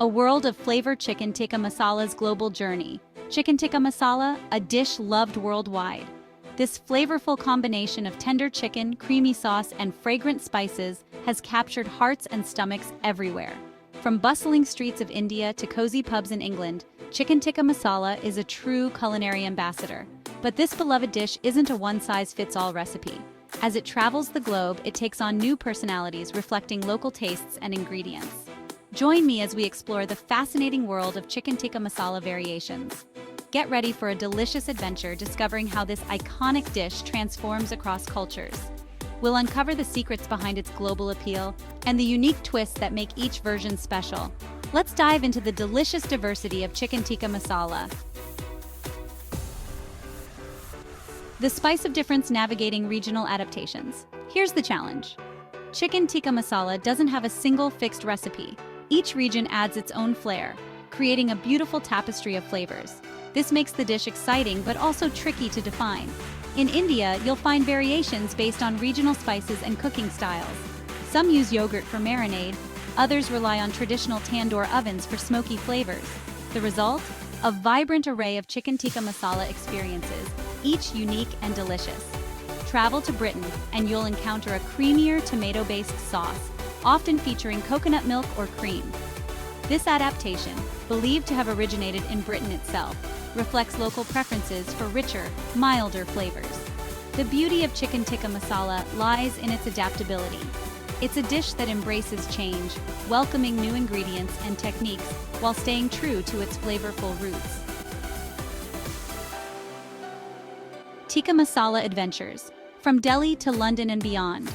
A world of flavor. Chicken tikka masala's global journey. Chicken tikka masala, a dish loved worldwide. This flavorful combination of tender chicken, creamy sauce, and fragrant spices has captured hearts and stomachs everywhere. From bustling streets of India to cozy pubs in England, chicken tikka masala is a true culinary ambassador. But this beloved dish isn't a one-size-fits-all recipe. As it travels the globe, it takes on new personalities reflecting local tastes and ingredients. Join me as we explore the fascinating world of chicken tikka masala variations. Get ready for a delicious adventure discovering how this iconic dish transforms across cultures. We'll uncover the secrets behind its global appeal and the unique twists that make each version special. Let's dive into the delicious diversity of chicken tikka masala. The spice of difference. Navigating regional adaptations. Here's the challenge. Chicken tikka masala doesn't have a single fixed recipe. Each region adds its own flair, creating a beautiful tapestry of flavors. This makes the dish exciting but also tricky to define. In India, you'll find variations based on regional spices and cooking styles. Some use yogurt for marinade, others rely on traditional tandoor ovens for smoky flavors. The result? A vibrant array of chicken tikka masala experiences, each unique and delicious. Travel to Britain and you'll encounter a creamier tomato-based sauce, often featuring coconut milk or cream. This adaptation, believed to have originated in Britain itself, reflects local preferences for richer, milder flavors. The beauty of chicken tikka masala lies in its adaptability. It's a dish that embraces change, welcoming new ingredients and techniques while staying true to its flavorful roots. Tikka masala adventures. From Delhi to London and beyond.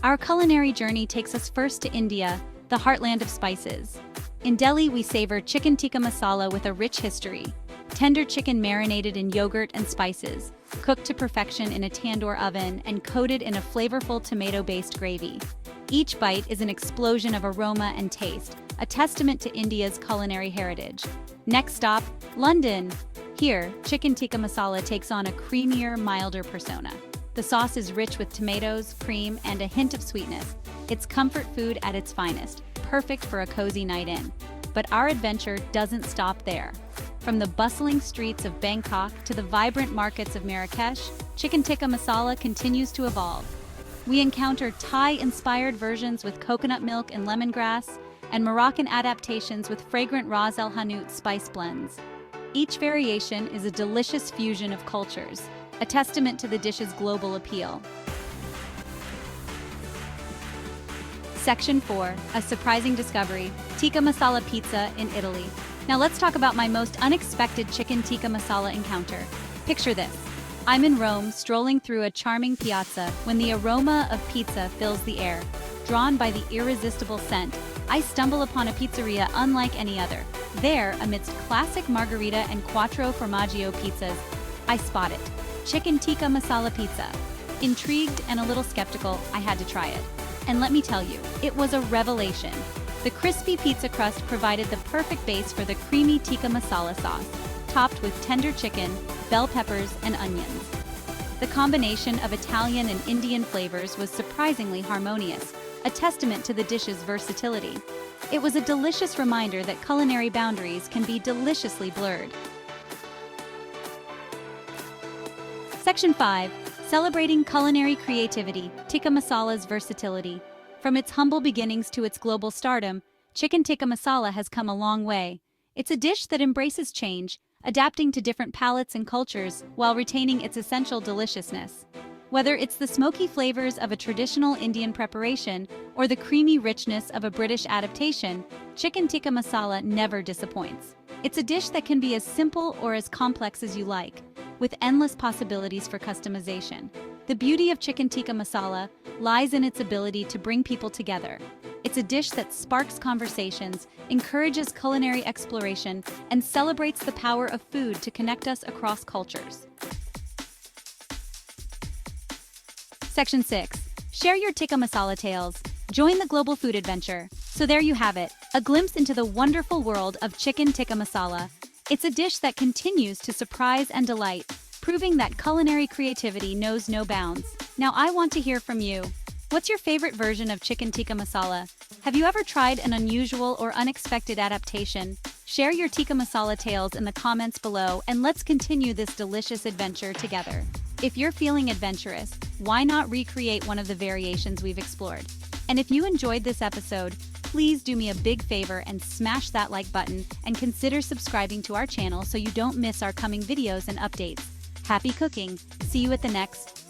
Our culinary journey takes us first to India, the heartland of spices. In Delhi, we savor chicken tikka masala with a rich history. Tender chicken marinated in yogurt and spices, cooked to perfection in a tandoor oven and coated in a flavorful tomato-based gravy. Each bite is an explosion of aroma and taste, a testament to India's culinary heritage. Next stop, London. Here, chicken tikka masala takes on a creamier, milder persona. The sauce is rich with tomatoes, cream, and a hint of sweetness. It's comfort food at its finest, perfect for a cozy night in. But our adventure doesn't stop there. From the bustling streets of Bangkok to the vibrant markets of Marrakesh, chicken tikka masala continues to evolve. We encounter Thai-inspired versions with coconut milk and lemongrass, and Moroccan adaptations with fragrant Ras El Hanout spice blends. Each variation is a delicious fusion of cultures, a testament to the dish's global appeal. Section 4, a surprising discovery, tikka masala pizza in Italy. Now let's talk about my most unexpected chicken tikka masala encounter. Picture this. I'm in Rome, strolling through a charming piazza when the aroma of pizza fills the air. Drawn by the irresistible scent, I stumble upon a pizzeria unlike any other. There, amidst classic margherita and quattro formaggio pizzas, I spot it. Chicken tikka masala pizza. Intrigued and a little skeptical, I had to try it. And let me tell you, it was a revelation. The crispy pizza crust provided the perfect base for the creamy tikka masala sauce, topped with tender chicken, bell peppers, and onions. The combination of Italian and Indian flavors was surprisingly harmonious, a testament to the dish's versatility. It was a delicious reminder that culinary boundaries can be deliciously blurred. Section 5. Celebrating culinary creativity, tikka masala's versatility. From its humble beginnings to its global stardom, chicken tikka masala has come a long way. It's a dish that embraces change, adapting to different palates and cultures while retaining its essential deliciousness. Whether it's the smoky flavors of a traditional Indian preparation or the creamy richness of a British adaptation, chicken tikka masala never disappoints. It's a dish that can be as simple or as complex as you like, with endless possibilities for customization. The beauty of chicken tikka masala lies in its ability to bring people together. It's a dish that sparks conversations, encourages culinary exploration, and celebrates the power of food to connect us across cultures. Section 6. Share your tikka masala tales. Join the global food adventure. So there you have it, a glimpse into the wonderful world of chicken tikka masala. It's a dish that continues to surprise and delight, proving that culinary creativity knows no bounds. Now I want to hear from you. What's your favorite version of chicken tikka masala? Have you ever tried an unusual or unexpected adaptation? Share your tikka masala tales in the comments below and let's continue this delicious adventure together. If you're feeling adventurous, why not recreate one of the variations we've explored? And if you enjoyed this episode, please do me a big favor and smash that like button and consider subscribing to our channel so you don't miss our coming videos and updates. Happy cooking! See you at the next